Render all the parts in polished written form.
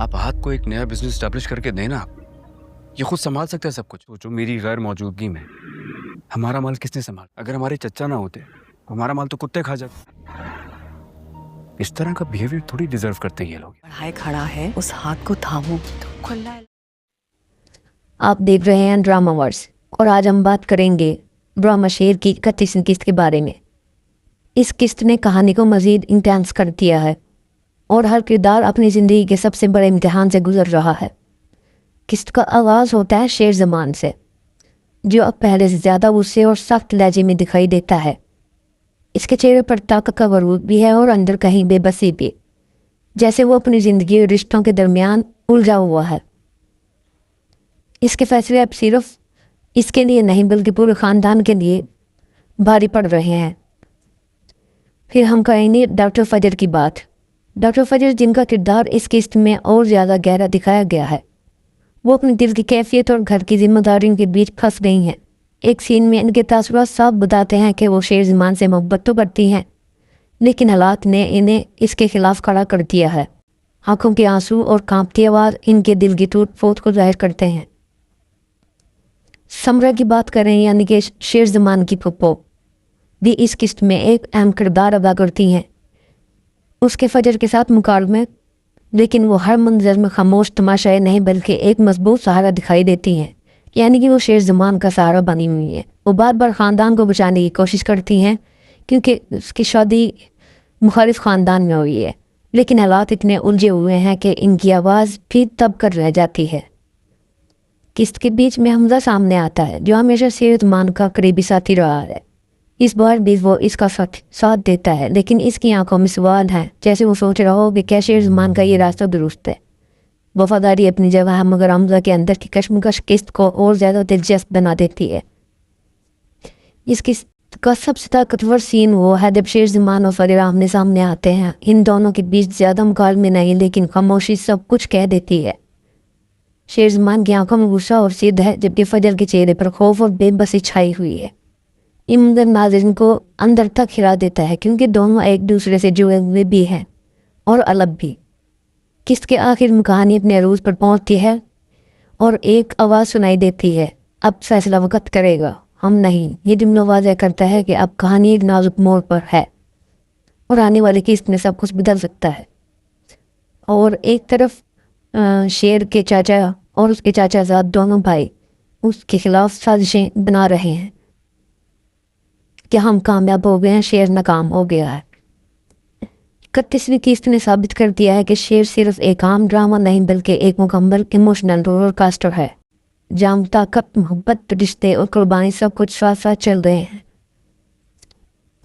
آپ ہاتھ کو ایک نیا بزنس اسٹیبلش کر کے دیں نا، یہ خود سنبھال سکتے ہیں سب کچھ. جو میری غیر موجودگی میں ہمارا مال کس نے سنبھال؟ اگر ہمارے چچا نہ ہوتے تو ہمارا مال تو کتے کھا جاتے. اس طرح کا بیہیویئر تھوڑی ڈیزرو کرتے ہیں یہ لوگ. بڑھائے کھڑا ہے، اس ہاتھ کو تھامو تو کھلا ہے. آپ دیکھ رہے ہیں ڈرامہ ورس، اور آج ہم بات کریں گے ڈرامہ شیر کی 31ویں قسط کے بارے میں. اس قسط نے کہانی کو مزید انٹینس کر دیا ہے اور ہر کردار اپنی زندگی کے سب سے بڑے امتحان سے گزر رہا ہے. قسط کا آغاز ہوتا ہے شیر زمان سے، جو اب پہلے سے زیادہ غصے اور سخت لہجے میں دکھائی دیتا ہے. اس کے چہرے پر طاقت کا غرور بھی ہے اور اندر کہیں بے بسی بھی، جیسے وہ اپنی زندگی اور رشتوں کے درمیان الجھا ہوا ہے. اس کے فیصلے اب صرف اس کے لیے نہیں بلکہ پورے خاندان کے لیے بھاری پڑ رہے ہیں. پھر ہم کریں گے ڈاکٹر فجر کی بات. ڈاکٹر فجر، جن کا کردار اس قسط میں اور زیادہ گہرا دکھایا گیا ہے، وہ اپنی دل کی کیفیت اور گھر کی ذمہ داریوں کے بیچ پھنس گئی ہیں. ایک سین میں ان کے تاثرات صاف بتاتے ہیں کہ وہ شیر زمان سے محبت تو کرتی ہیں، لیکن حالات نے انہیں اس کے خلاف کھڑا کر دیا ہے. آنکھوں کے آنسو اور کانپتی آواز ان کے دل کی ٹوٹ پھوٹ کو ظاہر کرتے ہیں. سمرہ کی بات کریں، یعنی کہ شیر زمان کی پھپھو، بھی اس قسط میں ایک اہم کردار ادا کرتی ہیں. اس کے فجر کے ساتھ مقابلے، لیکن وہ ہر منظر میں خاموش تماشائے نہیں بلکہ ایک مضبوط سہارا دکھائی دیتی ہیں. یعنی کہ وہ شیر زمان کا سہارا بنی ہوئی ہے. وہ بار بار خاندان کو بچانے کی کوشش کرتی ہیں کیونکہ اس کی شادی مخالف خاندان میں ہوئی ہے، لیکن حالات اتنے الجھے ہوئے ہیں کہ ان کی آواز بھی دب کر رہ جاتی ہے. قسط کے بیچ میں حمزہ سامنے آتا ہے، جو ہمیشہ شیر زمان کا قریبی ساتھی رہا ہے. اس بار بھی وہ اس کا ساتھ دیتا ہے، لیکن اس کی آنکھوں میں سوال ہے، جیسے وہ سوچ رہا ہو کہ کیا شیر زمان کا یہ راستہ درست ہے. وفاداری اپنی جگہ ہے، مگر حمزہ کے اندر کی کشمکش قسط کو اور زیادہ دلچسپ بنا دیتی ہے. اس قسط کا سب سے طاقتور سین وہ ہے جب شیر زمان اور فجر آمنے سامنے آتے ہیں. ان دونوں کے بیچ زیادہ مکالمے نہیں، لیکن خاموشی سب کچھ کہہ دیتی ہے. شیر زمان کی آنکھوں میں غصہ اور ضد ہے، جبکہ فجر کے چہرے پر خوف اور بے بسی چھائی ہوئی ہے. یہ منظر ناظرین کو اندر تک ہلا دیتا ہے، کیونکہ دونوں ایک دوسرے سے جڑے ہوئے بھی ہیں اور الگ بھی. قسط کے آخر میں کہانی اپنے عروج پر پہنچتی ہے اور ایک آواز سنائی دیتی ہے، اب فیصلہ وقت کرے گا، ہم نہیں. یہ جملہ واضح کرتا ہے کہ اب کہانی ایک نازک موڑ پر ہے اور آنے والی قسط میں سب کچھ بدل سکتا ہے. اور ایک طرف شیر کے چاچا اور اس کے چاچا زاد دونوں بھائی اس کے خلاف سازشیں بنا رہے ہیں کہ ہم کامیاب ہو گئے ہیں، شیر ناکام ہو گیا ہے. 31ویں قسط نے ثابت کر دیا ہے کہ شیر صرف ایک عام ڈرامہ نہیں بلکہ ایک مکمل ایموشنل رولر کاسٹر ہے، جہاں طاقت، محبت، رشتے اور قربانی سب کچھ ساتھ ساتھ چل رہے ہیں.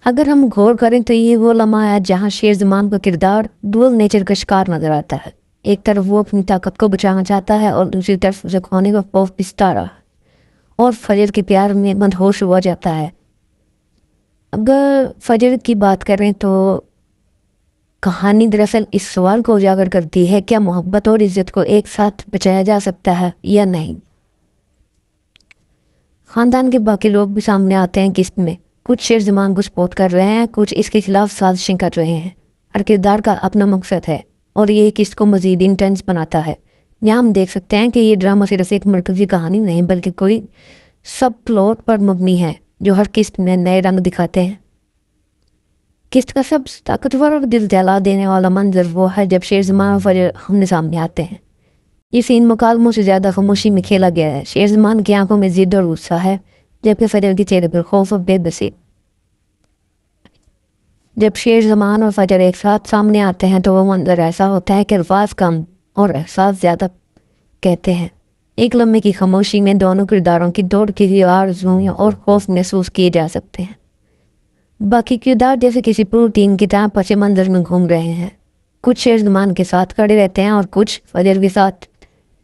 اگر ہم غور کریں تو یہ وہ لمحہ ہے جہاں شیر زمان کا کردار ڈوئل نیچر کا شکار نظر آتا ہے. ایک طرف وہ اپنی طاقت کو بچانا چاہتا ہے اور دوسری طرف اسے کھونے کا خوف پستا رہا اور فجر کے پیار میں مدہوش ہوا جاتا ہے. اگر فجر کی بات کریں تو کہانی دراصل اس سوال کو اجاگر کرتی ہے، کیا محبت اور عزت کو ایک ساتھ بچایا جا سکتا ہے یا نہیں. خاندان کے باقی لوگ بھی سامنے آتے ہیں قسط میں. کچھ شیر زمان کو سپورٹ کر رہے ہیں، کچھ اس کے خلاف سازشیں کر رہے ہیں. ہر کردار کا اپنا مقصد ہے اور یہ قسط کو مزید انٹینس بناتا ہے. یہاں ہم دیکھ سکتے ہیں کہ یہ ڈرامہ صرف ایک مرکزی کہانی نہیں بلکہ کوئی سب پلاٹ پر مبنی ہے جو ہر قسط میں نئے رنگ دکھاتے ہیں. قسط کا سب سے طاقتور اور دل دہلا دینے والا منظر وہ ہے جب شیر زمان اور فجر ہمنے سامنے آتے ہیں. یہ سین مکالموں سے زیادہ خاموشی میں کھیلا گیا ہے. شیر زمان کی آنکھوں میں ضد اور غصہ ہے، جبکہ فجر کے چہرے پر خوف اور بے بسی. جب شیر زمان اور فجر ایک ساتھ سامنے آتے ہیں تو وہ منظر ایسا ہوتا ہے کہ الفاظ کم اور احساس زیادہ کہتے ہیں. ایک لمحے کی خاموشی میں دونوں کرداروں کی دوڑ کی ہوئی آرزوئیں اور خوف محسوس کیے جا سکتے ہیں. باقی کردار جیسے کسی پروٹین کی طرح پس منظر میں گھوم رہے ہیں. کچھ شیر زمان کے ساتھ کھڑے رہتے ہیں اور کچھ فجر کے ساتھ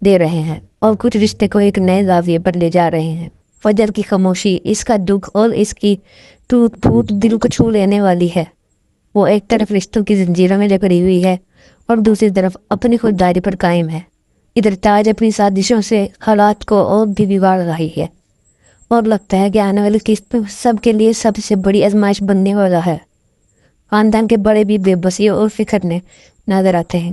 دے رہے ہیں اور کچھ رشتے کو ایک نئے زاویے پر لے جا رہے ہیں. فجر کی خاموشی، اس کا دکھ اور اس کی ٹوٹ پھوٹ دل کو چھو لینے والی ہے. وہ ایک طرف رشتوں کی زنجیروں میں جکڑی ہوئی ہے اور دوسری طرف اپنی خودداری پر قائم ہے. ادھر تاج اپنی سازشوں سے حالات کو اور بھی بگاڑ رہی ہے اور لگتا ہے کہ آنے والی قسط سب کے لیے سب سے بڑی آزمائش بننے والا ہے. خاندان کے بڑے بھی بے بسی اور فکر میں نظر آتے ہیں.